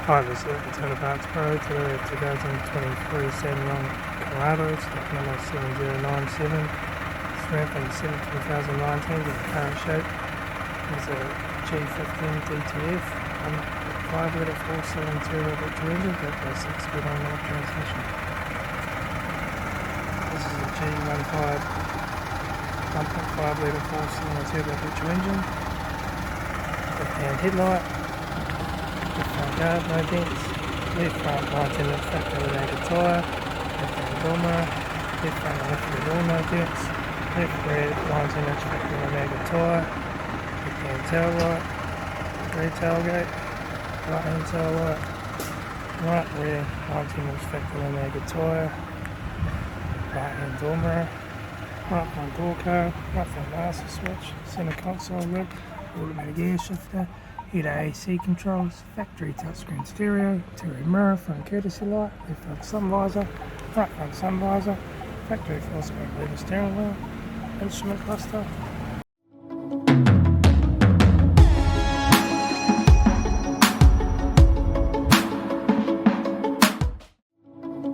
Hi, this is Return of Parts Pro. Today we have 2023 SsangYong Korando, stock number 7097. It's ran from December 2019 with a current shape. It's a G15 DTF, 5 litre 4-cylinder turbo electric engine backed by 6-speed automatic transmission. This is a G15 1.5 litre 4-cylinder turbo electric engine. Left-hand headlight. Left front guard, no dents. Left front 19-inch factory-related tyre. Left-hand door mirror. Left front and left rear door, no dents. Left rear 19-inch factory-related tyre. Left-hand taillight. Rear tailgate. Right-hand taillight. Right rear 19-inch factory-related tyre. Right-hand door mirror. Right front door card. Right front master switch. Centre console lid. Automatic air shifter. Heater AC controls, factory touchscreen stereo, interior mirror, front courtesy light, left front sun visor, right front sun visor, factory 4-spoke lever steering wheel, instrument cluster,